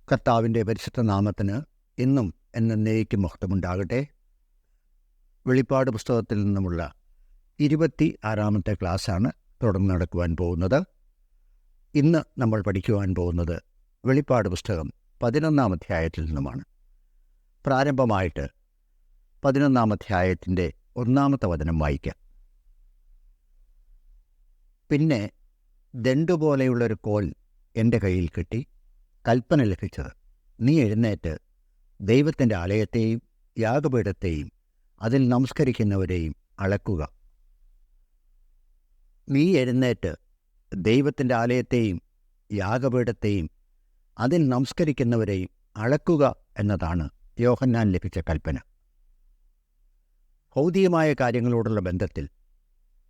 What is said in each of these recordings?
കർത്താവിൻ്റെ പരിശുദ്ധ നാമത്തിന് ഇന്നും എന്നേക്കും മഹത്വമുണ്ടാകട്ടെ. വെളിപ്പാട് പുസ്തകത്തിൽ നിന്നുമുള്ള 26-ാമത്തെ ക്ലാസ്സാണ് തുടർന്ന് നടക്കുവാൻ പോകുന്നത്. ഇന്ന് നമ്മൾ പഠിക്കുവാൻ പോകുന്നത് വെളിപ്പാട് പുസ്തകം 11-ാം അധ്യായത്തിൽ നിന്നുമാണ്. പ്രാരംഭമായിട്ട് 11-ാം അധ്യായത്തിൻ്റെ 1-ാമത്തെ വചനം വായിക്കാം. പിന്നെ ദണ്ടുപോലെയുള്ളൊരു കോൽ എൻ്റെ കയ്യിൽ കിട്ടി. കൽപ്പന ലഭിച്ചത്, നീ എഴുന്നേറ്റ് ദൈവത്തിൻ്റെ ആലയത്തെയും യാഗപീഠത്തെയും അതിൽ നമസ്കരിക്കുന്നവരെയും അളക്കുക. നീ എഴുന്നേറ്റ് ദൈവത്തിൻ്റെ ആലയത്തെയും യാഗപീഠത്തെയും അതിൽ നമസ്കരിക്കുന്നവരെയും അളക്കുക എന്നതാണ് യോഹന്നാൻ ലഭിച്ച കൽപ്പന. ഭൗതികമായ കാര്യങ്ങളോടുള്ള ബന്ധത്തിൽ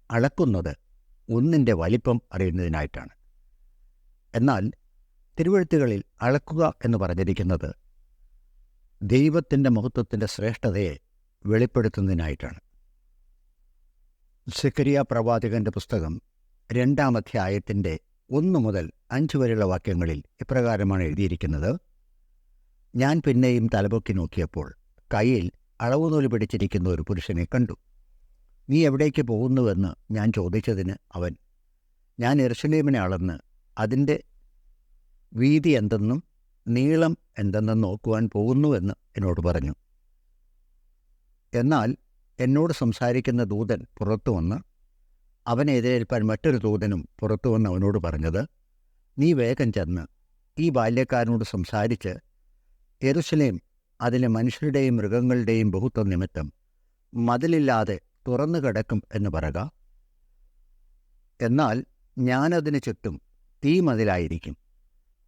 അളക്കുന്നത് ഒന്നിൻ്റെ വലിപ്പം അറിയുന്നതിനായിട്ടാണ്. എന്നാൽ തിരുവെഴുത്തുകളിൽ അളക്കുക എന്ന് പറഞ്ഞിരിക്കുന്നത് ദൈവത്തിൻ്റെ മഹത്വത്തിൻ്റെ ശ്രേഷ്ഠതയെ വെളിപ്പെടുത്തുന്നതിനായിട്ടാണ്. സെഖരിയ പ്രവാചകന്റെ പുസ്തകം 2-ാം അധ്യായത്തിൻ്റെ 1 മുതൽ 5 വരെയുള്ള വാക്യങ്ങളിൽ ഇപ്രകാരമാണ് എഴുതിയിരിക്കുന്നത്. ഞാൻ പിന്നെയും തലപൊക്കി നോക്കിയപ്പോൾ കയ്യിൽ അളവുനൂല് പിടിച്ചിരിക്കുന്ന ഒരു പുരുഷനെ കണ്ടു. നീ എവിടേക്ക് പോകുന്നുവെന്ന് ഞാൻ ചോദിച്ചതിന് അവൻ, ഞാൻ യെരൂശലേമിനെ അളന്ന് അതിൻ്റെ വീതി എന്തെന്നും നീളം എന്തെന്നും നോക്കുവാൻ പോകുന്നുവെന്ന് എന്നോട് പറഞ്ഞു. എന്നാൽ എന്നോട് സംസാരിക്കുന്ന ദൂതൻ പുറത്തു വന്ന് അവനെ എതിരേൽപ്പാൻ മറ്റൊരു ദൂതനും പുറത്തു വന്ന് അവനോട് പറഞ്ഞത്, നീ വേഗം ചെന്ന് ഈ ബാല്യക്കാരനോട് സംസാരിച്ച് യെരൂശലേം അതിലെ മനുഷ്യരുടെയും മൃഗങ്ങളുടെയും ബഹുത്വം നിമിത്തം മതിലില്ലാതെ തുറന്നു കിടക്കും എന്ന് പറക. എന്നാൽ ഞാനതിന് ചുറ്റും തീമതിലായിരിക്കും,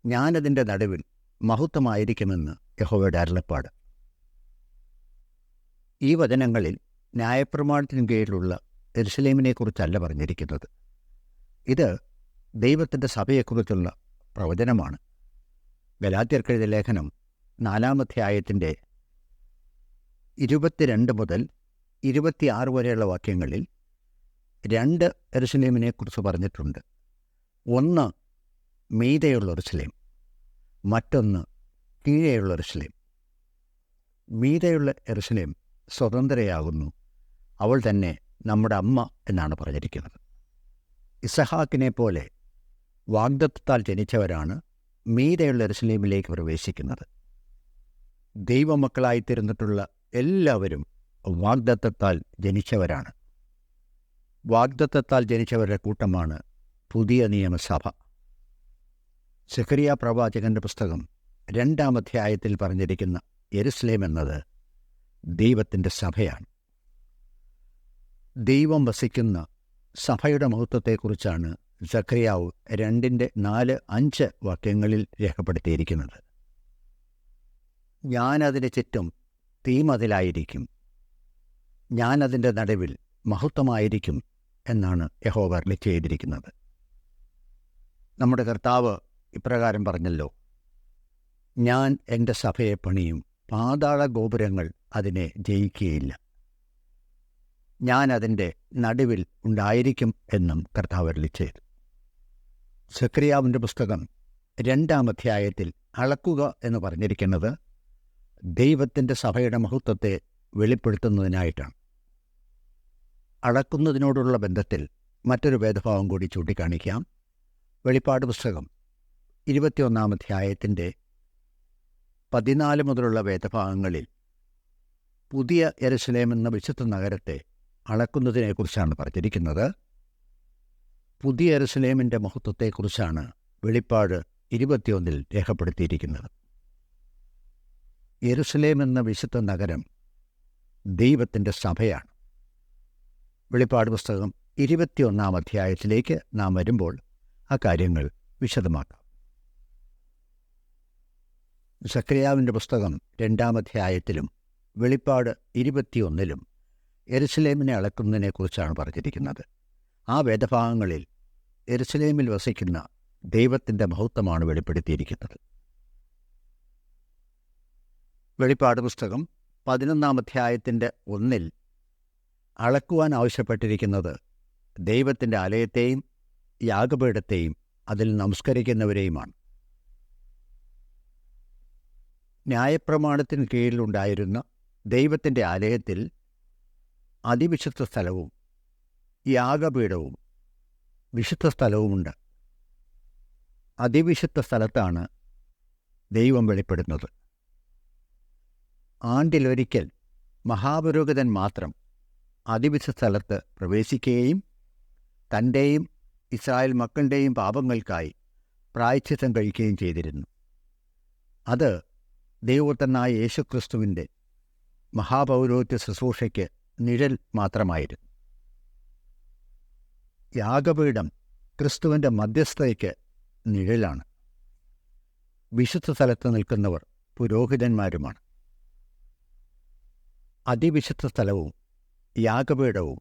ഞാനതിൻ്റെ നടുവിൽ മഹത്വമായിരിക്കുമെന്ന് യഹോവയുടെ അരുളപ്പാട്. ഈ വചനങ്ങളിൽ ന്യായപ്രമാണത്തിന് കീഴിലുള്ള യെരൂശലേമിനെക്കുറിച്ചല്ല പറഞ്ഞിരിക്കുന്നത്. ഇത് ദൈവത്തിൻ്റെ സഭയെക്കുറിച്ചുള്ള പ്രവചനമാണ്. ഗലാത്യർക്കെഴുതിയ ലേഖനം 4-ാം അധ്യായത്തിൻ്റെ 22 മുതൽ 26 വരെയുള്ള വാക്യങ്ങളിൽ 2 യെരൂശലേമിനെക്കുറിച്ച് പറഞ്ഞിട്ടുണ്ട്. ഒന്ന് മീതെയുള്ള യെരൂശലേം, മറ്റൊന്ന് കീഴെയുള്ള യെരൂശലേം. മീതെയുള്ള യെരൂശലേം സ്വതന്ത്രയാകുന്നു, അവൾ തന്നെ നമ്മുടെ അമ്മ എന്നാണ് പറഞ്ഞിരിക്കുന്നത്. ഇസഹാക്കിനെ പോലെ വാഗ്ദത്തത്താൽ ജനിച്ചവരാണ് മീതെയുള്ള യെരൂശലേമിലേക്ക് പ്രവേശിക്കുന്നത്. ദൈവമക്കളായിത്തീർന്നിട്ടുള്ള എല്ലാവരും വാഗ്ദത്തത്താൽ ജനിച്ചവരാണ്. വാഗ്ദത്തത്താൽ ജനിച്ചവരുടെ കൂട്ടമാണ് പുതിയ നിയമസഭ. സെഖരിയ പ്രവാചകന്റെ പുസ്തകം 2-ാം അധ്യായത്തിൽ പറഞ്ഞിരിക്കുന്ന യെരൂശലേം എന്നത് ദൈവത്തിൻ്റെ സഭയാണ്. ദൈവം വസിക്കുന്ന സഭയുടെ മഹത്വത്തെക്കുറിച്ചാണ് സെഖരിയാവ് 2:4-5 വാക്യങ്ങളിൽ രേഖപ്പെടുത്തിയിരിക്കുന്നത്. ഞാനതിന് ചുറ്റും തീമതിലായിരിക്കും, ഞാനതിൻ്റെ നടുവിൽ മഹത്വമായിരിക്കും എന്നാണ് യഹോവ അരുളി ചെയ്തിരിക്കുന്നത്. നമ്മുടെ കർത്താവ് ഇപ്രകാരം പറഞ്ഞല്ലോ, ഞാൻ എൻ്റെ സഭയെ പണിയും, പാതാള ഗോപുരങ്ങൾ അതിനെ ജയിക്കുകയില്ല, ഞാൻ അതിൻ്റെ നടുവിൽ ഉണ്ടായിരിക്കും എന്നും കർത്താവ് അരുളി ചെയ്തു. സെഖരിയാവിൻ്റെ പുസ്തകം 2-ാം അധ്യായത്തിൽ അളക്കുക എന്ന് പറഞ്ഞിരിക്കുന്നത് ദൈവത്തിൻ്റെ സഭയുടെ മഹത്വത്തെ വെളിപ്പെടുത്തുന്നതിനായിട്ടാണ്. അളക്കുന്നതിനോടുള്ള ബന്ധത്തിൽ മറ്റൊരു വേദഭാവം കൂടി ചൂണ്ടിക്കാണിക്കാം. വെളിപ്പാട് പുസ്തകം 21-ാം അധ്യായത്തിൻ്റെ 14 മുതലുള്ള വേദഭാഗങ്ങളിൽ പുതിയ യെരൂശലേം എന്ന വിശുദ്ധ നഗരത്തെ അളക്കുന്നതിനെക്കുറിച്ചാണ് പറഞ്ഞിരിക്കുന്നത്. പുതിയ യെരൂശലേമിൻ്റെ മഹത്വത്തെക്കുറിച്ചാണ് വെളിപ്പാട് 21-ൽ രേഖപ്പെടുത്തിയിരിക്കുന്നത്. യെരൂശലേം എന്ന വിശുദ്ധ നഗരം ദൈവത്തിൻ്റെ സഭയാണ്. വെളിപ്പാട് പുസ്തകം 21-ാം അധ്യായത്തിലേക്ക് നാം വരുമ്പോൾ ആ കാര്യങ്ങൾ വിശദമാക്കാം. സെഖരിയാവിൻ്റെ പുസ്തകം 2-ാം അധ്യായത്തിലും വെളിപ്പാട് 21-ലും യെരൂശലേമിനെ അളക്കുന്നതിനെക്കുറിച്ചാണ് പറഞ്ഞിരിക്കുന്നത്. ആ വേദഭാഗങ്ങളിൽ യെരൂശലേമിൽ വസിക്കുന്ന ദൈവത്തിൻ്റെ മഹത്വമാണ് വെളിപ്പെടുത്തിയിരിക്കുന്നത്. വെളിപ്പാട് പുസ്തകം 11-ാം അധ്യായത്തിൻ്റെ 1-ൽ അളക്കുവാൻ ആവശ്യപ്പെട്ടിരിക്കുന്നത് ദൈവത്തിൻ്റെ ആലയത്തെയും യാഗപീഠത്തെയും അതിൽ നമസ്കരിക്കുന്നവരെയുമാണ്. ന്യായപ്രമാണത്തിന് കീഴിലുണ്ടായിരുന്ന ദൈവത്തിൻ്റെ ആലയത്തിൽ അതിവിശുദ്ധ സ്ഥലവും യാഗപീഠവും വിശുദ്ധ സ്ഥലവുമുണ്ട്. അതിവിശുദ്ധ സ്ഥലത്താണ് ദൈവം വെളിപ്പെടുന്നത്. ആണ്ടിലൊരിക്കൽ മഹാപുരോഹിതൻ മാത്രം അതിവിശുദ്ധ സ്ഥലത്ത് പ്രവേശിക്കുകയും തൻ്റെയും ഇസ്രായേൽ മക്കളുടെയും പാപങ്ങൾക്കായി പ്രായശ്ചിത്തം കഴിക്കുകയും ചെയ്തിരുന്നു. അത് ദൈവപുത്രനായ യേശുക്രിസ്തുവിൻ്റെ മഹാപൗരോഹിത്യ ശുശ്രൂഷയ്ക്ക് നിഴൽ മാത്രമായിരുന്നു. യാഗപീഠം ക്രിസ്തുവിൻ്റെ മധ്യസ്ഥതയ്ക്ക് നിഴലാണ്. വിശുദ്ധ സ്ഥലത്ത് നിൽക്കുന്നവർ പുരോഹിതന്മാരുമാണ്. അതിവിശുദ്ധ സ്ഥലവും യാഗപീഠവും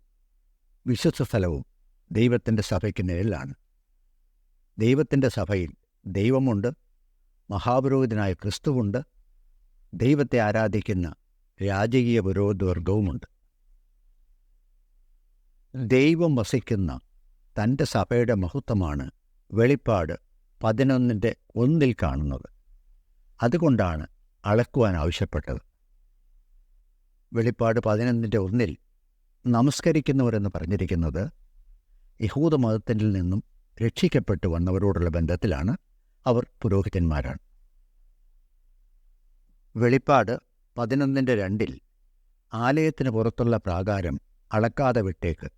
വിശുദ്ധ സ്ഥലവും ദൈവത്തിൻ്റെ സഭയ്ക്ക് നിഴലാണ്. ദൈവത്തിൻ്റെ സഭയിൽ ദൈവമുണ്ട്, മഹാപുരോഹിതനായ ക്രിസ്തുവുണ്ട്, ദൈവത്തെ ആരാധിക്കുന്ന രാജകീയ പുരോഹിതവർഗവുമുണ്ട്. ദൈവം വസിക്കുന്ന തൻ്റെ സഭയുടെ മഹത്വമാണ് വെളിപ്പാട് 11:1 കാണുന്നത്. അതുകൊണ്ടാണ് അളക്കുവാൻ ആവശ്യപ്പെട്ടത്. വെളിപ്പാട് 11:1 നമസ്കരിക്കുന്നവരെന്ന് പറഞ്ഞിരിക്കുന്നത് യഹൂദമതത്തിൽ നിന്നും രക്ഷിക്കപ്പെട്ടു വന്നവരോടുള്ള ബന്ധത്തിലാണ്. അവർ പുരോഹിതന്മാരാണ്. വെളിപ്പാട് 11:2 ആലയത്തിന് പുറത്തുള്ള പ്രാകാരം അളക്കാതെ വിട്ടേക്ക്,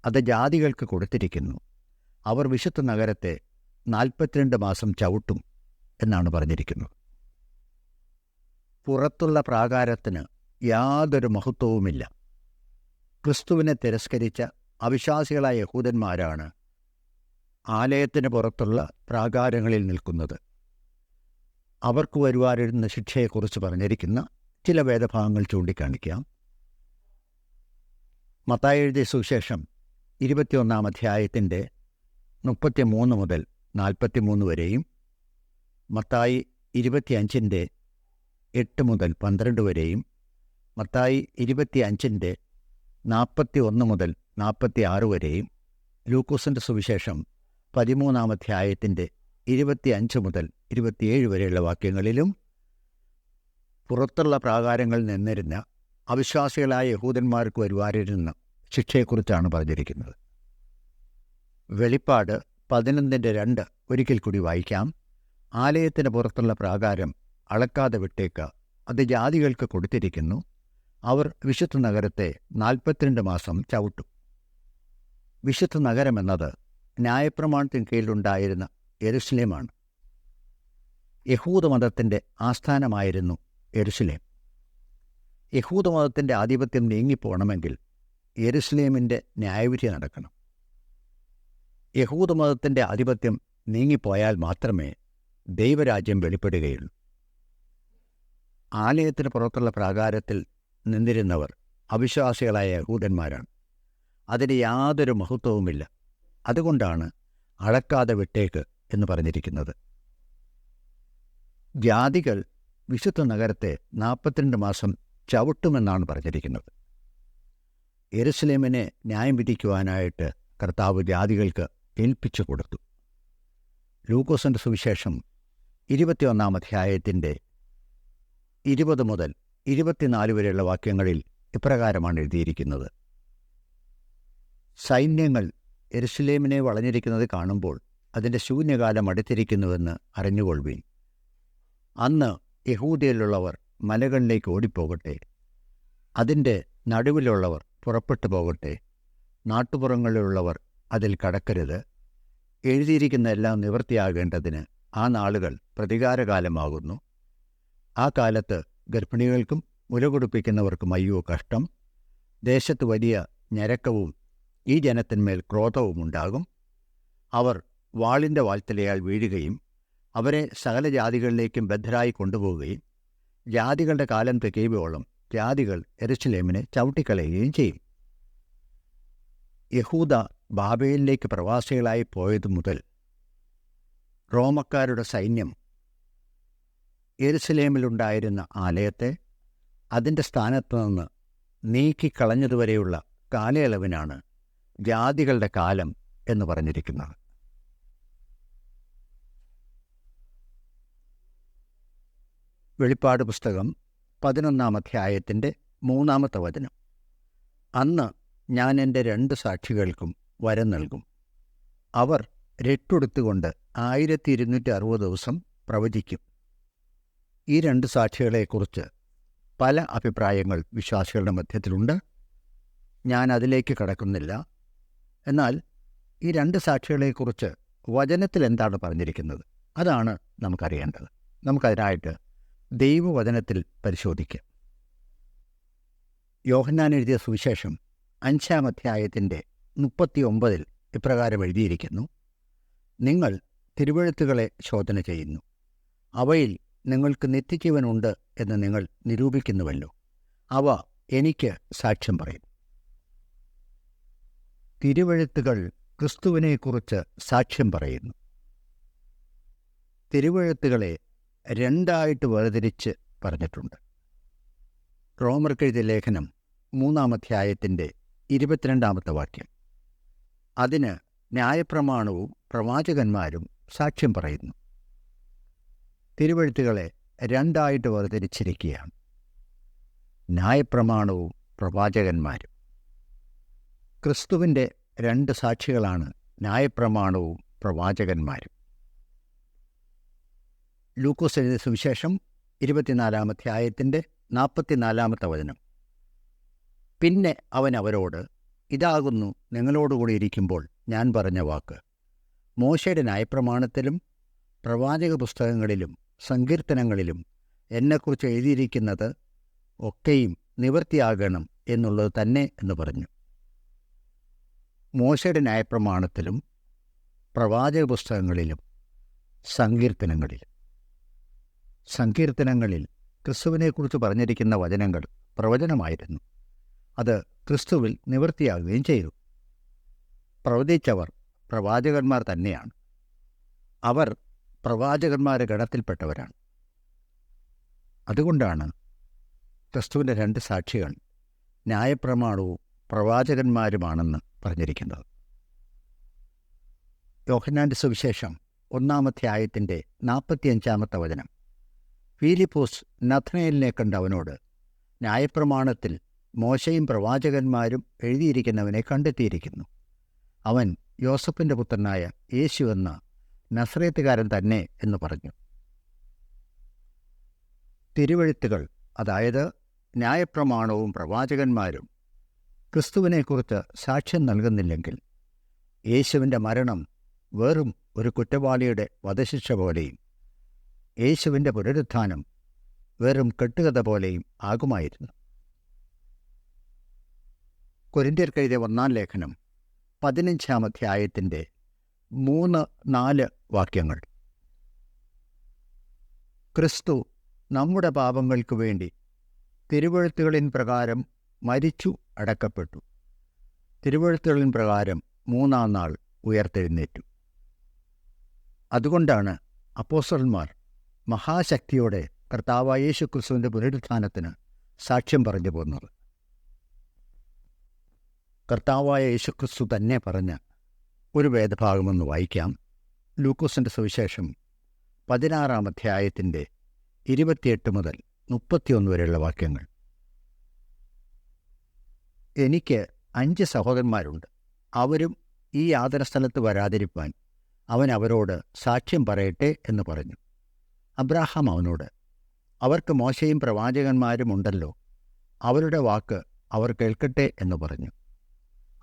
അത് ജാതികൾക്ക് കൊടുത്തിരിക്കുന്നു, അവർ വിശുദ്ധ നഗരത്തെ 42 മാസം ചവിട്ടും എന്നാണ് പറഞ്ഞിരിക്കുന്നത്. പുറത്തുള്ള പ്രാകാരത്തിന് യാതൊരു മഹത്വവുമില്ല. ക്രിസ്തുവിനെ തിരസ്കരിച്ച അവിശ്വാസികളായ യഹൂദന്മാരാണ് ആലയത്തിന് പുറത്തുള്ള പ്രാകാരങ്ങളിൽ നിൽക്കുന്നത്. അവർക്ക് വരുവാനിരുന്ന ശിക്ഷയെക്കുറിച്ച് പറഞ്ഞിരിക്കുന്ന ചില വേദഭാഗങ്ങൾ ചൂണ്ടിക്കാണിക്കാം. മത്തായി എഴുതിയ സുവിശേഷം 21 അധ്യായത്തിൻ്റെ 33 മുതൽ 43 വരെയും മത്തായി 25 8 മുതൽ 12 വരെയും മത്തായി 25 41 മുതൽ 46 വരെയും ലൂക്കോസിൻ്റെ സുവിശേഷം 13 അധ്യായത്തിൻ്റെ 25 മുതൽ 27 വരെയുള്ള വാക്യങ്ങളിലും പുറത്തുള്ള പ്രാകാരങ്ങളിൽ നിന്നിരുന്ന അവിശ്വാസികളായ യഹൂദന്മാർക്ക് വരുവാനിരുന്ന ശിക്ഷയെക്കുറിച്ചാണ് പറഞ്ഞിരിക്കുന്നത്. വെളിപ്പാട് 11:2 ഒരിക്കൽ കൂടി വായിക്കാം. ആലയത്തിന് പുറത്തുള്ള പ്രാകാരം അളക്കാതെ വിട്ടേക്ക, അത് ജാതികൾക്ക് കൊടുത്തിരിക്കുന്നു, അവർ വിശുദ്ധ നഗരത്തെ 42 മാസം ചവിട്ടും. വിശുദ്ധ നഗരമെന്നത് ന്യായപ്രമാണത്തിന് കീഴിലുണ്ടായിരുന്ന യെരുശലേമാണ്. യഹൂദമതത്തിൻ്റെ ആസ്ഥാനമായിരുന്നു യെരുശലേം. യഹൂദമതത്തിൻ്റെ ആധിപത്യം നീങ്ങിപ്പോണമെങ്കിൽ യെരുശലേമിൻ്റെ ന്യായവിധി നടക്കണം. യഹൂദമതത്തിൻ്റെ ആധിപത്യം നീങ്ങിപ്പോയാൽ മാത്രമേ ദൈവരാജ്യം വെളിപ്പെടുകയുള്ളൂ. ആലയത്തിന് പുറത്തുള്ള പ്രാകാരത്തിൽ നിന്നിരുന്നവർ അവിശ്വാസികളായ യഹൂദന്മാരാണ്. അതിന് യാതൊരു മഹത്വവുമില്ല. അതുകൊണ്ടാണ് അളക്കാതെ വിട്ടേക്ക് എന്ന് പറഞ്ഞിരിക്കുന്നത്. ജാതികൾ വിശുദ്ധ നഗരത്തെ 42 മാസം ചവിട്ടുമെന്നാണ് പറഞ്ഞിരിക്കുന്നത്. യെരുശലേമിനെ ന്യായം വിധിക്കുവാനായിട്ട് കർത്താവ് ജാതികൾക്ക് ഏൽപ്പിച്ചു കൊടുത്തു. ലൂക്കോസിൻ്റെ സുവിശേഷം 21 അധ്യായത്തിൻ്റെ 20 മുതൽ 24 വരെയുള്ള വാക്യങ്ങളിൽ ഇപ്രകാരമാണ് എഴുതിയിരിക്കുന്നത്. സൈന്യങ്ങൾ യെരുശലേമിനെ വളഞ്ഞിരിക്കുന്നത് കാണുമ്പോൾ അതിൻ്റെ ശൂന്യകാലം അടുത്തിരിക്കുന്നുവെന്ന് അറിഞ്ഞുകൊള്ളുവീൻ. അന്ന് യഹൂദയിലുള്ളവർ മലകളിലേക്ക് ഓടിപ്പോകട്ടെ, അതിൻ്റെ നടുവിലുള്ളവർ പുറപ്പെട്ടു പോകട്ടെ, നാട്ടുപുറങ്ങളിലുള്ളവർ അതിൽ കടക്കരുത്. എഴുതിയിരിക്കുന്ന എല്ലാം നിവൃത്തിയാകേണ്ടതിന് ആ നാളുകൾ പ്രതികാരകാലമാകുന്നു. ആ കാലത്ത് ഗർഭിണികൾക്കും മുലകുടിപ്പിക്കുന്നവർക്കും അയ്യോ കഷ്ടം. ദേശത്ത് വലിയ ഞരക്കവും ഈ ജനത്തിന്മേൽ ക്രോധവും ഉണ്ടാകും. അവർ വാളിൻ്റെ വാൾത്തലയാൽ വീഴുകയും അവരെ സകല ജാതികളിലേക്കും ബദ്ധരായി കൊണ്ടുപോവുകയും ജാതികളുടെ കാലം തികയുവോളം ജാതികൾ യെരുശലേമിനെ ചവിട്ടിക്കളയുകയും ചെയ്യും. യഹൂദ ബാബേലിലേക്ക് പ്രവാസികളായി പോയതു മുതൽ റോമക്കാരുടെ സൈന്യം യെരുശലേമിലുണ്ടായിരുന്ന ആലയത്തെ അതിൻ്റെ സ്ഥാനത്ത് നിന്ന് നീക്കിക്കളഞ്ഞതുവരെയുള്ള കാലയളവിനാണ് ജാതികളുടെ കാലം എന്ന് പറഞ്ഞിരിക്കുന്നത്. വെളിപ്പാട് പുസ്തകം 11 അധ്യായത്തിൻ്റെ 3 വചനം. അന്ന് ഞാൻ എൻ്റെ 2 സാക്ഷികൾക്കും വരം നൽകും. അവർ രട്ടുടുത്തുകൊണ്ട് 1260 ദിവസം പ്രവചിക്കും. ഈ 2 സാക്ഷികളെക്കുറിച്ച് പല അഭിപ്രായങ്ങൾ വിശ്വാസികളുടെ മധ്യത്തിലുണ്ട്. ഞാൻ അതിലേക്ക് കടക്കുന്നില്ല. എന്നാൽ ഈ 2 സാക്ഷികളെക്കുറിച്ച് വചനത്തിൽ എന്താണ് പറഞ്ഞിരിക്കുന്നത്, അതാണ് നമുക്കറിയേണ്ടത്. നമുക്കതിനായിട്ട് ദൈവവചനത്തിൽ പരിശോധിക്കാം. യോഹന്നാൻ എഴുതിയ സുവിശേഷം 5 അധ്യായത്തിൻ്റെ 39 ഇപ്രകാരം എഴുതിയിരിക്കുന്നു: നിങ്ങൾ തിരുവെഴുത്തുകളെ ശോധന ചെയ്യുന്നു, അവയിൽ നിങ്ങൾക്ക് നിത്യജീവനുണ്ട് എന്ന് നിങ്ങൾ നിരൂപിക്കുന്നുവല്ലോ. അവ എനിക്ക് സാക്ഷ്യം പറയും. തിരുവെഴുത്തുകൾ ക്രിസ്തുവിനെക്കുറിച്ച് സാക്ഷ്യം പറയുന്നു. തിരുവെഴുത്തുകളെ 2 വേർതിരിച്ച് പറഞ്ഞിട്ടുണ്ട്. റോമർക്കെഴുതിയ ലേഖനം 3 അധ്യായത്തിൻ്റെ 22 വാക്യം. അതിന് ന്യായപ്രമാണവും പ്രവാചകന്മാരും സാക്ഷ്യം പറയുന്നു. തിരുവെഴുത്തുകളെ 2 വേർതിരിച്ചിരിക്കുകയാണ്: ന്യായപ്രമാണവും പ്രവാചകന്മാരും. ക്രിസ്തുവിൻ്റെ 2 സാക്ഷികളാണ് ന്യായപ്രമാണവും പ്രവാചകന്മാരും. ലൂക്കോസ് എഴുതിയ സുവിശേഷം 24 അധ്യായത്തിൻ്റെ 44 വചനം. പിന്നെ അവൻ അവരോട്, ഇതാകുന്നു നിങ്ങളോടുകൂടി ഇരിക്കുമ്പോൾ ഞാൻ പറഞ്ഞ വാക്ക്. മോശയുടെ ന്യായപ്രമാണത്തിലും പ്രവാചക പുസ്തകങ്ങളിലും സങ്കീർത്തനങ്ങളിലും എന്നെക്കുറിച്ച് എഴുതിയിരിക്കുന്നത് ഒക്കെയും നിവൃത്തിയാകണം എന്നുള്ളത് തന്നെ എന്ന് പറഞ്ഞു. മോശയുടെ ന്യായപ്രമാണത്തിലും പ്രവാചക പുസ്തകങ്ങളിലും സങ്കീർത്തനങ്ങളിൽ ക്രിസ്തുവിനെക്കുറിച്ച് പറഞ്ഞിരിക്കുന്ന വചനങ്ങൾ പ്രവചനമായിരുന്നു. അത് ക്രിസ്തുവിൽ നിവൃത്തിയാകുകയും ചെയ്തു. പ്രവചിച്ചവർ പ്രവാചകന്മാർ തന്നെയാണ്. അവർ പ്രവാചകന്മാരുടെ ഗണത്തിൽപ്പെട്ടവരാണ്. അതുകൊണ്ടാണ് ക്രിസ്തുവിൻ്റെ 2 സാക്ഷികൾ ന്യായപ്രമാണവും പ്രവാചകന്മാരുമാണെന്ന് പറഞ്ഞിരിക്കുന്നത്. യോഹന്നാൻ്റെ സുവിശേഷം 1 അധ്യായത്തിൻ്റെ 45 വചനം. ഫിലിപ്പോസ് നഥനയേലിനെ കണ്ട അവനോട്, ന്യായപ്രമാണത്തിൽ മോശയും പ്രവാചകന്മാരും എഴുതിയിരിക്കുന്നവനെ കണ്ടെത്തിയിരിക്കുന്നു. അവൻ യോസഫിൻ്റെ പുത്രനായ യേശു എന്ന നസറേത്തുകാരൻ തന്നെ എന്ന് പറഞ്ഞു. തിരുവെഴുത്തുകൾ, അതായത് ന്യായപ്രമാണവും പ്രവാചകന്മാരും ക്രിസ്തുവിനെക്കുറിച്ച് സാക്ഷ്യം നൽകുന്നില്ലെങ്കിൽ യേശുവിൻ്റെ മരണം വെറും ഒരു കുറ്റവാളിയുടെ വധശിക്ഷ പോലെയും യേശുവിൻ്റെ പുനരുത്ഥാനം വെറും കെട്ടുകഥ പോലെയും ആകുമായിരുന്നു. കൊരിന്ത്യർക്കെഴുതിയ 1 ലേഖനം 15 അധ്യായത്തിൻ്റെ 3-4 വാക്യങ്ങൾ. ക്രിസ്തു നമ്മുടെ പാപങ്ങൾക്ക് വേണ്ടി തിരുവെഴുത്തുകളിൻ പ്രകാരം മരിച്ചു അടക്കപ്പെട്ടു. തിരുവെഴുത്തുകളിൻ പ്രകാരം 3-ാം നാൾ ഉയർത്തെഴുന്നേറ്റു. അതുകൊണ്ടാണ് അപ്പോസ്തലന്മാർ മഹാശക്തിയോടെ കർത്താവായ യേശു ക്രിസ്തുവിൻ്റെ പുനരുത്ഥാനത്തിന് സാക്ഷ്യം പറഞ്ഞു പോന്നത്. കർത്താവായ യേശുക്രിസ്തു തന്നെ പറഞ്ഞ ഒരു വേദഭാഗമൊന്ന് വായിക്കാം. ലൂക്കോസിൻ്റെ സുവിശേഷം 16 അധ്യായത്തിൻ്റെ 28 മുതൽ 31 വരെയുള്ള വാക്യങ്ങൾ. എനിക്ക് 5 സഹോദരന്മാരുണ്ട്. അവരും ഈ യാതനസ്ഥലത്ത് വരാതിരിപ്പാൻ അവൻ അവരോട് സാക്ഷ്യം പറയട്ടെ എന്ന് പറഞ്ഞു. അബ്രാഹാം അവനോട്, അവർക്ക് മോശയും പ്രവാചകന്മാരും ഉണ്ടല്ലോ, അവരുടെ വാക്ക് അവർ കേൾക്കട്ടെ എന്ന് പറഞ്ഞു.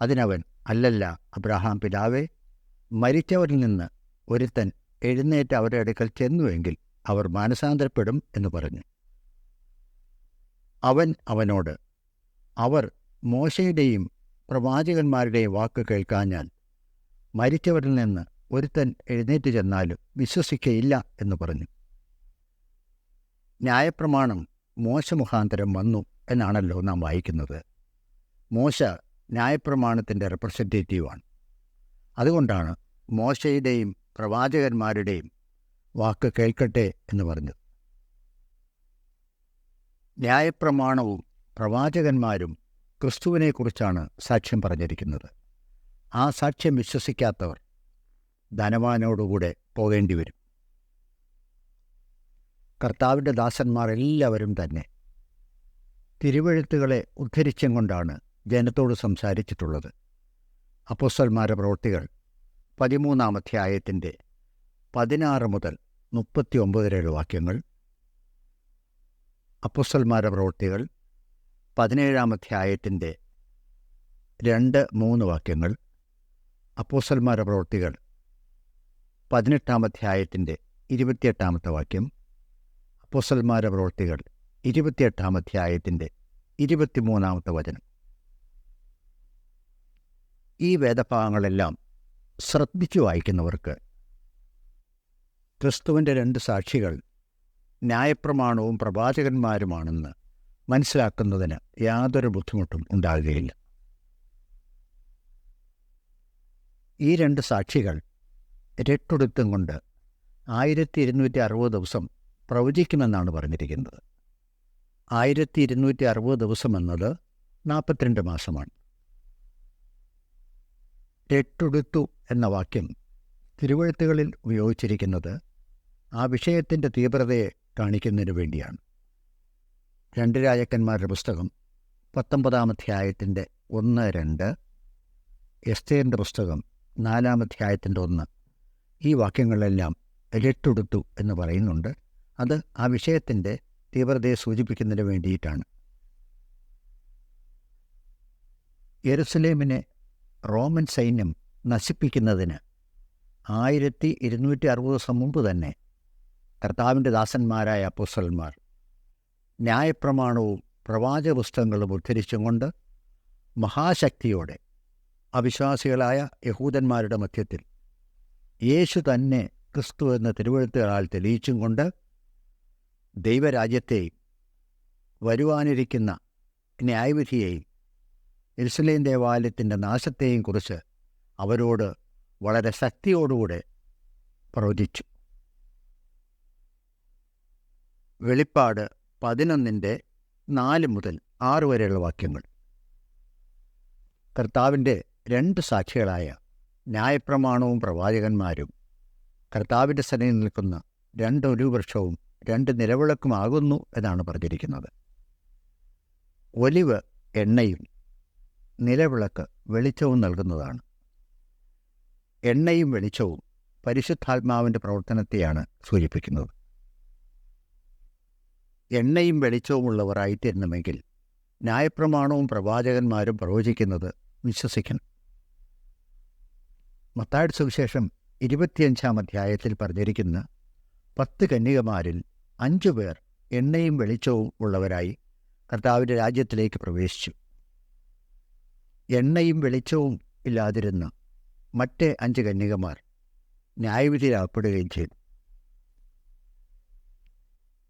അതിനവൻ, അല്ലല്ല അബ്രാഹാം പിതാവേ, മരിച്ചവരിൽ നിന്ന് ഒരുത്തൻ എഴുന്നേറ്റ് അവരുടെ അടുക്കൽ ചെന്നുവെങ്കിൽ അവർ മാനസാന്തരപ്പെടും എന്ന് പറഞ്ഞു. അവൻ അവനോട്, അവർ മോശയുടെയും പ്രവാചകന്മാരുടെയും വാക്ക് കേൾക്കാഞ്ഞാൽ മരിച്ചവരിൽ നിന്ന് ഒരുത്തൻ എഴുന്നേറ്റ് ചെന്നാലും വിശ്വസിക്കയില്ല എന്ന് പറഞ്ഞു. ന്യായപ്രമാണം മോശ മുഖാന്തരം വന്നു എന്നാണല്ലോ നാം വായിക്കുന്നത്. മോശ ന്യായപ്രമാണത്തിൻ്റെ റെപ്രസെൻറ്റേറ്റീവാണ്. അതുകൊണ്ടാണ് മോശയുടെയും പ്രവാചകന്മാരുടെയും വാക്ക് കേൾക്കട്ടെ എന്ന് പറഞ്ഞത്. ന്യായപ്രമാണവും പ്രവാചകന്മാരും ക്രിസ്തുവിനെക്കുറിച്ചാണ് സാക്ഷ്യം പറഞ്ഞിരിക്കുന്നത്. ആ സാക്ഷ്യം വിശ്വസിക്കാത്തവർ ധനവാനോടുകൂടെ പോകേണ്ടി വരും. കർത്താവിൻ്റെ ദാസന്മാർ എല്ലാവരും തന്നെ തിരുവെഴുത്തുകളെ ഉദ്ധരിച്ചും കൊണ്ടാണ് ജനത്തോട് സംസാരിച്ചിട്ടുള്ളത്. അപ്പോസ്തലന്മാരുടെ പ്രവൃത്തികൾ 13-ാം അധ്യായത്തിൻ്റെ 16 മുതൽ 39 വരെയുള്ള വാക്യങ്ങൾ, അപ്പോസ്തലന്മാരുടെ പ്രവൃത്തികൾ 17-ാം അധ്യായത്തിൻ്റെ 2-3 വാക്യങ്ങൾ, അപ്പോസ്തലന്മാരുടെ പ്രവൃത്തികൾ 18-ാം അധ്യായത്തിൻ്റെ 28-ാമത്തെ വാക്യം, അപ്പോസ്തലന്മാരുടെ പ്രവൃത്തികൾ 28-ാം അധ്യായത്തിൻ്റെ 23-ാമത്തെ വചനം. ഈ വേദഭാഗങ്ങളെല്ലാം ശ്രദ്ധിച്ചു വായിക്കുന്നവർക്ക് ക്രിസ്തുവിൻ്റെ 2 സാക്ഷികൾ ന്യായപ്രമാണവും പ്രവാചകന്മാരുമാണെന്ന് മനസ്സിലാക്കുന്നതിന് യാതൊരു ബുദ്ധിമുട്ടും ഉണ്ടാകുകയില്ല. ഈ 2 സാക്ഷികൾ രട്ടുടുത്തും കൊണ്ട് 1260 ദിവസം പ്രവചിക്കുമെന്നാണ് പറഞ്ഞിരിക്കുന്നത്. 1260 ദിവസം എന്നത് 42 മാസമാണ്. രട്ടുടുത്തു എന്ന വാക്യം തിരുവെഴുത്തുകളിൽ ഉപയോഗിച്ചിരിക്കുന്നത് ആ വിഷയത്തിൻ്റെ തീവ്രതയെ കാണിക്കുന്നതിന് വേണ്ടിയാണ്. 2 രാജാക്കന്മാരുടെ പുസ്തകം 19-ാം അധ്യായത്തിൻ്റെ 1-2, എസ്തേറിൻ്റെ പുസ്തകം 4-ാം അധ്യായത്തിൻ്റെ 1, ഈ വാക്യങ്ങളെല്ലാം രട്ടുടുത്തു എന്ന് പറയുന്നുണ്ട്. അത് ആ വിഷയത്തിൻ്റെ തീവ്രതയെ സൂചിപ്പിക്കുന്നതിന് വേണ്ടിയിട്ടാണ്. യെരുസലേമിനെ റോമൻ സൈന്യം നശിപ്പിക്കുന്നതിന് 1260 ദിവസം മുമ്പ് തന്നെ കർത്താവിൻ്റെ ദാസന്മാരായ അപ്പോസ്തലന്മാർ ന്യായപ്രമാണവും പ്രവാചക പുസ്തകങ്ങളും ഉദ്ധരിച്ചും കൊണ്ട് മഹാശക്തിയോടെ അവിശ്വാസികളായ യഹൂദന്മാരുടെ മധ്യത്തിൽ യേശു തന്നെ ക്രിസ്തു എന്ന തിരുവെഴുത്തുകളാൽ തെളിയിച്ചും കൊണ്ട് ദൈവരാജ്യത്തെയും വരുവാനിരിക്കുന്ന ന്യായവിധിയെയും യെരുശലേം ദേവാലയത്തിൻ്റെ നാശത്തെയും കുറിച്ച് അവരോട് വളരെ ശക്തിയോടുകൂടെ പ്രവചിച്ചു. വെളിപ്പാട് 11-4 മുതൽ 6 വരെയുള്ള വാക്യങ്ങൾ. കർത്താവിൻ്റെ 2 സാക്ഷികളായ ന്യായപ്രമാണവും പ്രവാചകന്മാരും കർത്താവിൻ്റെ സന്നിധിയിൽ നിൽക്കുന്ന 2 ഒലിവുവൃക്ഷവും 2 നിലവിളക്കുമാകുന്നു എന്നാണ് പറഞ്ഞിരിക്കുന്നത്. ഒലിവ് എണ്ണയും നിലവിളക്ക് വെളിച്ചവും നൽകുന്നതാണ്. എണ്ണയും വെളിച്ചവും പരിശുദ്ധാത്മാവിൻ്റെ പ്രവർത്തനത്തെയാണ് സൂചിപ്പിക്കുന്നത്. എണ്ണയും വെളിച്ചവുമുള്ളവർ ആയിത്തീരണമെങ്കിൽ ന്യായപ്രമാണവും പ്രവാചകന്മാരും പ്രവചിക്കുന്നത് വിശ്വസിക്കണം. മത്തായിയുടെ സുവിശേഷം 25-ാം അധ്യായത്തിൽ പറഞ്ഞിരിക്കുന്ന 10 കന്യകമാരിൽ 5 പേർ എണ്ണയും വെളിച്ചവും ഉള്ളവരായി കർത്താവിൻ്റെ രാജ്യത്തിലേക്ക് പ്രവേശിച്ചു. എണ്ണയും വെളിച്ചവും ഇല്ലാതിരുന്ന മറ്റ് 5 കന്യകമാർ ന്യായവിധിയിലാക്കപ്പെടുകയും ചെയ്തു.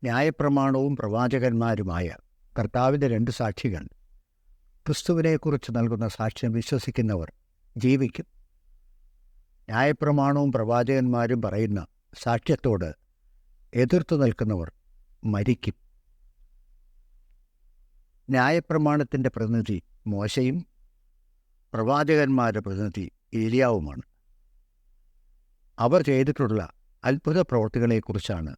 ന്യായപ്രമാണവും പ്രവാചകന്മാരുമായ കർത്താവിൻ്റെ 2 സാക്ഷികൾ ക്രിസ്തുവിനെക്കുറിച്ച് നൽകുന്ന സാക്ഷ്യം വിശ്വസിക്കുന്നവർ ജീവിക്കും. ന്യായപ്രമാണവും പ്രവാചകന്മാരും പറയുന്ന സാക്ഷ്യത്തോട് എതിർത്തു നിൽക്കുന്നവർ മരിക്കും. ന്യായപ്രമാണത്തിൻ്റെ പ്രതിനിധി മോശയും പ്രവാചകന്മാരുടെ പ്രതിനിധി ഏലിയാവുമാണ്. അവർ ചെയ്തിട്ടുള്ള അത്ഭുത പ്രവൃത്തികളെക്കുറിച്ചാണ്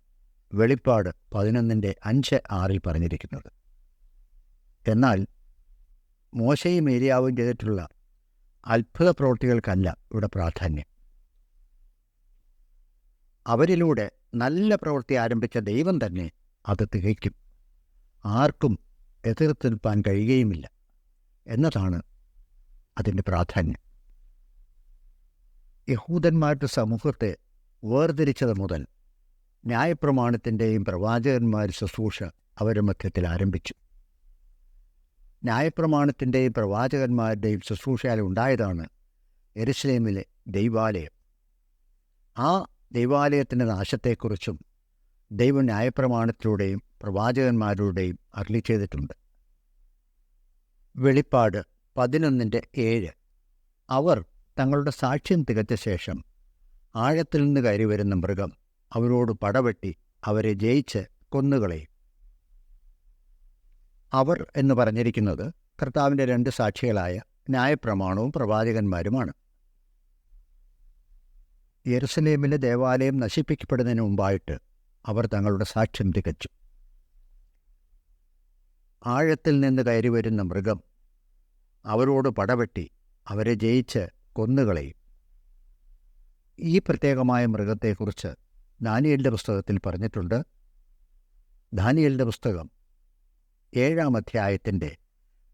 വെളിപ്പാട് 11-5-6 പറഞ്ഞിരിക്കുന്നത്. എന്നാൽ മോശയും ഏലിയാവും ചെയ്തിട്ടുള്ള അത്ഭുത പ്രവൃത്തികൾക്കല്ല ഇവിടെ പ്രാധാന്യം. അവരിലൂടെ നല്ല പ്രവൃത്തി ആരംഭിച്ച ദൈവം തന്നെ അത് തികയ്ക്കും. ആർക്കും എതിർത്ത് നിൽപ്പാൻ കഴിയുകയുമില്ല എന്നതാണ് അതിൻ്റെ പ്രാധാന്യം. യഹൂദന്മാരുടെ സമൂഹത്തെ വേർതിരിച്ചത് മുതൽ ന്യായപ്രമാണത്തിൻ്റെയും പ്രവാചകന്മാരുടെ ശുശ്രൂഷ അവരുടെ മധ്യത്തിൽ ആരംഭിച്ചു. ന്യായപ്രമാണത്തിൻ്റെയും പ്രവാചകന്മാരുടെയും ശുശ്രൂഷയാൽ ഉണ്ടായതാണ് യെരുശലേമിലെ ദൈവാലയം. ആ ദൈവാലയത്തിൻ്റെ നാശത്തെക്കുറിച്ചും ദൈവം ന്യായപ്രമാണത്തിലൂടെയും പ്രവാചകന്മാരുടെയും അരുളി ചെയ്തിട്ടുണ്ട്. വെളിപ്പാട് 11-7 അവർ തങ്ങളുടെ സാക്ഷ്യം തികച്ച ശേഷം ആഴത്തിൽ നിന്ന് കയറി വരുന്ന മൃഗം അവരോട് പടവെട്ടി അവരെ ജയിച്ച് കൊന്നുകളയും. അവർ എന്ന് പറഞ്ഞിരിക്കുന്നത് കർത്താവിൻ്റെ 2 സാക്ഷികളായ ന്യായപ്രമാണവും പ്രവാചകന്മാരുമാണ്. യെരുശലേമിലെ ദേവാലയം നശിപ്പിക്കപ്പെടുന്നതിന് മുമ്പായിട്ട് അവർ തങ്ങളുടെ സാക്ഷ്യം തികച്ചു. ആഴത്തിൽ നിന്ന് കയറി വരുന്ന മൃഗം അവരോട് പടവെട്ടി അവരെ ജയിച്ച് കൊന്നുകളയും. ഈ പ്രത്യേകമായ മൃഗത്തെക്കുറിച്ച് ദാനിയേലിൻ്റെ പുസ്തകത്തിൽ പറഞ്ഞിട്ടുണ്ട്. ദാനിയേലിൻ്റെ പുസ്തകം 7-ാം അധ്യായത്തിൻ്റെ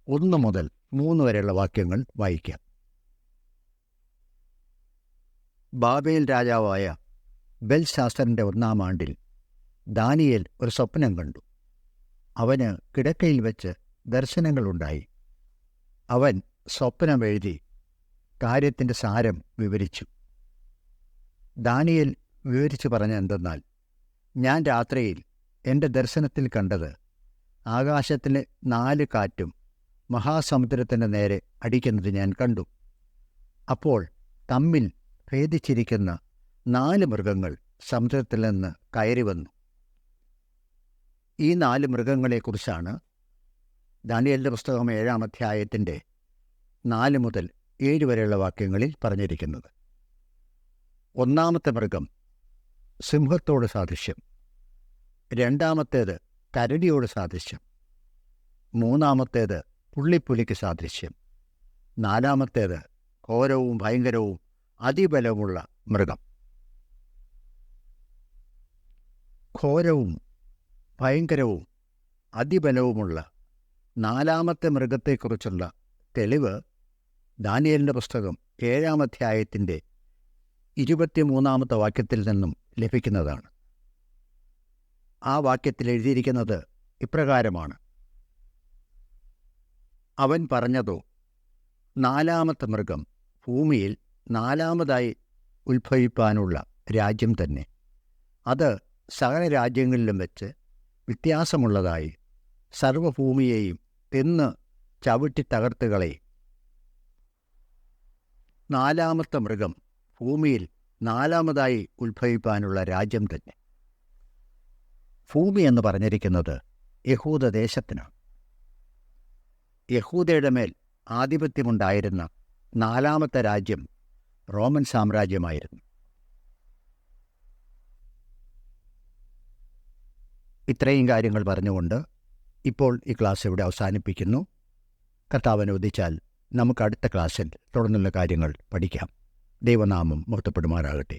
1 മുതൽ 3 വരെയുള്ള വാക്യങ്ങൾ വായിക്കാം. ബാബേൽ രാജാവായ ബെൽശാസ്സറിൻ്റെ 1-ാം ആണ്ടിൽ ദാനിയേൽ ഒരു സ്വപ്നം കണ്ടു. അവന് കിടക്കയിൽ വെച്ച് ദർശനങ്ങളുണ്ടായി. അവൻ സ്വപ്നം എഴുതി കാര്യത്തിൻ്റെ സാരം വിവരിച്ചു. ദാനിയേൽ വിവരിച്ചു പറഞ്ഞ എന്തെന്നാൽ, ഞാൻ രാത്രിയിൽ എൻ്റെ ദർശനത്തിൽ കണ്ടത് ആകാശത്തിലെ 4 കാറ്റും മഹാസമുദ്രത്തിൻ്റെ നേരെ അടിക്കുന്നത് ഞാൻ കണ്ടു. അപ്പോൾ തമ്മിൽ ഭേദിച്ചിരിക്കുന്ന 4 മൃഗങ്ങൾ സമുദ്രത്തിൽ നിന്ന് കയറി വന്നു. ഈ 4 മൃഗങ്ങളെക്കുറിച്ചാണ് ദാനിയേലിൻ്റെ പുസ്തകം 7-ാം അധ്യായത്തിൻ്റെ 4 മുതൽ 7 വരെയുള്ള വാക്യങ്ങളിൽ പറഞ്ഞിരിക്കുന്നത്. 1-ാമത്തെ മൃഗം സിംഹത്തോട് സാദൃശ്യം, 2-ാമത്തേത് കരടിയോട് സാദൃശ്യം, 3-ാമത്തേത് പുള്ളിപ്പുലിക്ക് സാദൃശ്യം, 4-ാമത്തേത് ഘോരവും ഭയങ്കരവും അതിബലവുമുള്ള മൃഗം. ഘോരവും ഭയങ്കരവും അതിബലവുമുള്ള 4-ാമത്തെ മൃഗത്തെക്കുറിച്ചുള്ള തെളിവ് ദാനിയേലിൻ്റെ പുസ്തകം 7-ാം അധ്യായത്തിൻ്റെ 23-ാമത്തെ വാക്യത്തിൽ നിന്നും ലഭിക്കുന്നതാണ്. ആ വാക്യത്തിൽ എഴുതിയിരിക്കുന്നത് ഇപ്രകാരമാണ്: അവൻ പറഞ്ഞതോ, 4-ാമത്തെ മൃഗം ഭൂമിയിൽ 4-ാമതായി ഉത്ഭവിപ്പാനുള്ള രാജ്യം തന്നെ. അത് സകല രാജ്യങ്ങളിലും വെച്ച് വ്യത്യാസമുള്ളതായി സർവഭൂമിയെയും തിന്ന് ചവിട്ടി തകർത്തുകളയും. 4-ാമത്തെ മൃഗം ഭൂമിയിൽ 4-ാമതായി ഉത്ഭവിപ്പാനുള്ള രാജ്യം തന്നെ. ഭൂമി എന്ന് പറഞ്ഞിരിക്കുന്നത് യഹൂദ ദേശത്തിനാണ്. യഹൂദയുടെ മേൽ ആധിപത്യമുണ്ടായിരുന്ന 4-ാമത്തെ രാജ്യം റോമൻ സാമ്രാജ്യമായിരുന്നു. ഇത്രയും കാര്യങ്ങൾ പറഞ്ഞുകൊണ്ട് ഇപ്പോൾ ഈ ക്ലാസ് ഇവിടെ അവസാനിപ്പിക്കുന്നു. കർത്താവ് അനുവദിച്ചാൽ നമുക്ക് അടുത്ത ക്ലാസ്സിൽ തുടർന്നുള്ള കാര്യങ്ങൾ പഠിക്കാം. ദൈവനാമം മഹത്വപ്പെടുമാറാകട്ടെ.